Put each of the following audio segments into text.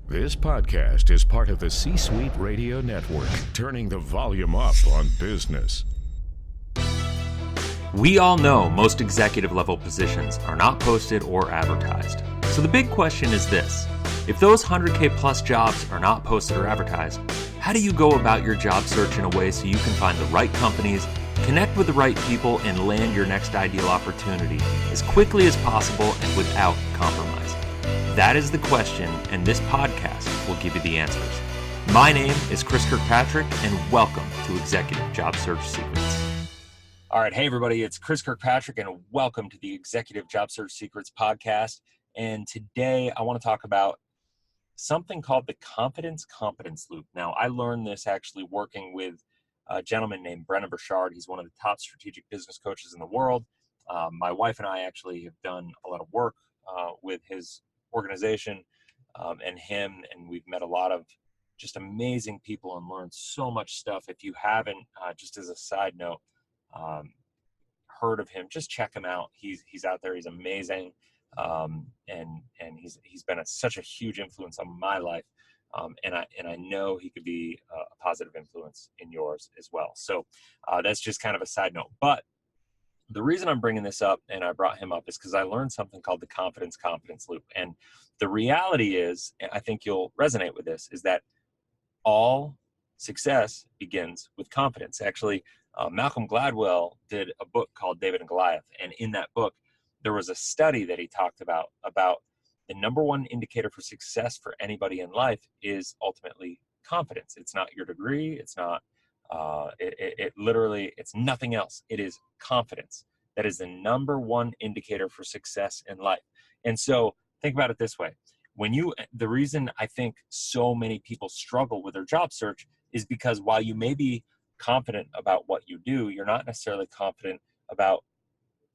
This podcast is part of the C-Suite Radio Network, turning the volume up on business. We all know most executive level positions are not posted or advertised. So the big question is this: if those 100K plus jobs are not posted or advertised, how do you go about your job search in a way so you can find the right companies, connect with the right people, and land your next ideal opportunity as quickly as possible and without compromise? That is the question, and this podcast will give you the answers. My name is Chris Kirkpatrick, and welcome to Executive Job Search Secrets. All right, hey everybody, it's Chris Kirkpatrick, and welcome to the Executive Job Search Secrets podcast. And today I want to talk about something called the Competence Loop. Now, I learned this actually working with a gentleman named Brennan Burchard. He's one of the top strategic business coaches in the world. My wife and I actually have done a lot of work with his organization and him, and we've met a lot of just amazing people and learned so much stuff. If you haven't, just as a side note, heard of him, just check him out. He's out there. He's amazing, and he's been such a huge influence on my life, and I know he could be a positive influence in yours as well. So that's just kind of a side note. But the reason I'm bringing this up, and I brought him up, is because I learned something called the Competence Loop. And the reality is, and I think you'll resonate with this, is that all success begins with confidence. Actually, Malcolm Gladwell did a book called David and Goliath. And in that book, there was a study that he talked about the number one indicator for success for anybody in life is ultimately confidence. It's not your degree. It's not it literally, it's nothing else. It is confidence. That is the number one indicator for success in life. And so think about it this way. The reason I think so many people struggle with their job search is because while you may be confident about what you do, you're not necessarily confident about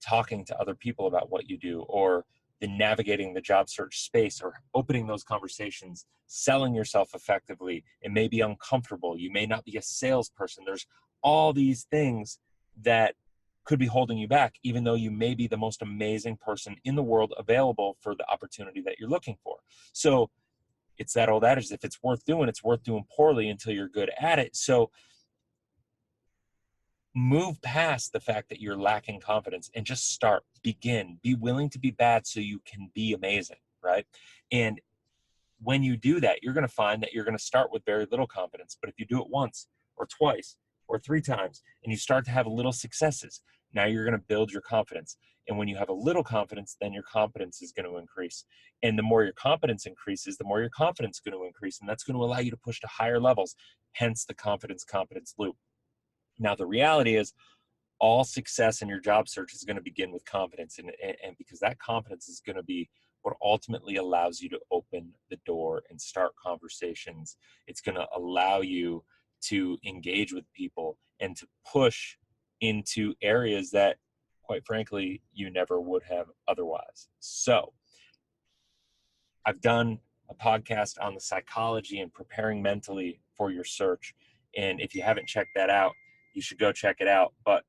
talking to other people about what you do, or navigating the job search space, or opening those conversations, selling yourself effectively. It may be uncomfortable. You may not be a salesperson. There's all these things that could be holding you back, even though you may be the most amazing person in the world available for the opportunity that you're looking for. So it's that old adage, if it's worth doing poorly until you're good at it. So move past the fact that you're lacking confidence and just begin, be willing to be bad so you can be amazing, right? And when you do that, you're going to find that you're going to start with very little confidence. But if you do it once or twice or three times and you start to have little successes, now you're going to build your confidence. And when you have a little confidence, then your confidence is going to increase. And the more your confidence increases, the more your confidence is going to increase. And that's going to allow you to push to higher levels, hence the competence loop. Now, the reality is all success in your job search is going to begin with confidence. And because that confidence is going to be what ultimately allows you to open the door and start conversations. It's going to allow you to engage with people and to push into areas that, quite frankly, you never would have otherwise. So I've done a podcast on the psychology and preparing mentally for your search. And if you haven't checked that out, you should go check it out. But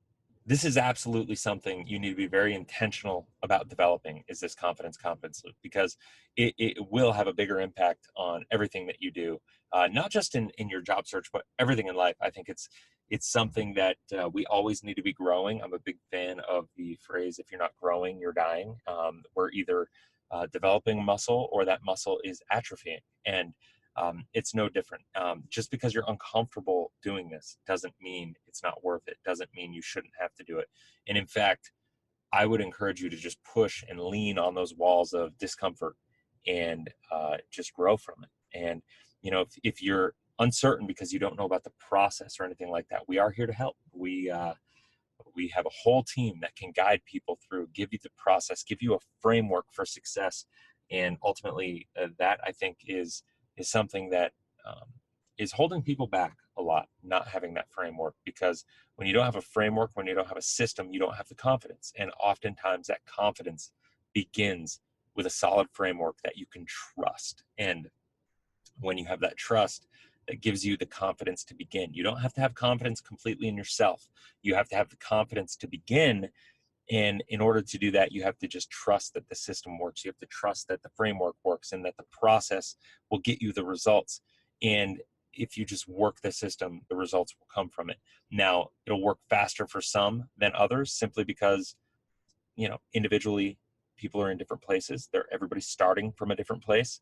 this is absolutely something you need to be very intentional about developing, is this competence loop, because it will have a bigger impact on everything that you do, not just in your job search, but everything in life. I think it's something that we always need to be growing. I'm a big fan of the phrase, if you're not growing, you're dying. We're either developing muscle or that muscle is atrophying. And it's no different. Just because you're uncomfortable doing this doesn't mean it's not worth it. Doesn't mean you shouldn't have to do it. And in fact, I would encourage you to just push and lean on those walls of discomfort and just grow from it. And, if you're uncertain because you don't know about the process or anything like that, we are here to help. We have a whole team that can guide people through, give you the process, give you a framework for success. And ultimately, that I think is something that is holding people back a lot, not having that framework. Because when you don't have a framework, when you don't have a system, you don't have the confidence. And oftentimes that confidence begins with a solid framework that you can trust. And when you have that trust, that gives you the confidence to begin. You don't have to have confidence completely in yourself. You have to have the confidence to begin And in order to do that, you have to just trust that the system works. You have to trust that the framework works and that the process will get you the results. And if you just work the system, the results will come from it. Now, it'll work faster for some than others, simply because, individually, people are in different places. Everybody's starting from a different place.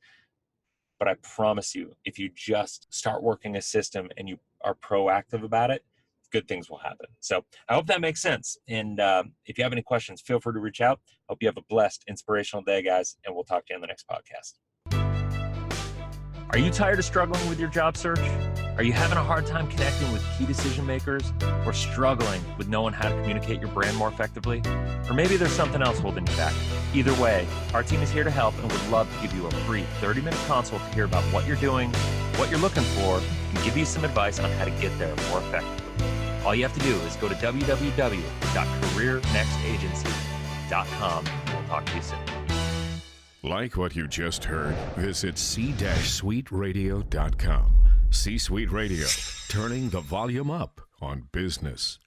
But I promise you, if you just start working a system and you are proactive about it, good things will happen. So I hope that makes sense. And if you have any questions, feel free to reach out. Hope you have a blessed, inspirational day, guys, and we'll talk to you on the next podcast. Are you tired of struggling with your job search? Are you having a hard time connecting with key decision makers, or struggling with knowing how to communicate your brand more effectively? Or maybe there's something else holding you back. Either way, our team is here to help and would love to give you a free 30-minute consult to hear about what you're doing, what you're looking for, and give you some advice on how to get there more effectively. All you have to do is go to www.careernextagency.com, and we'll talk to you soon. Like what you just heard, visit c-suiteradio.com. C-Suite Radio, turning the volume up on business.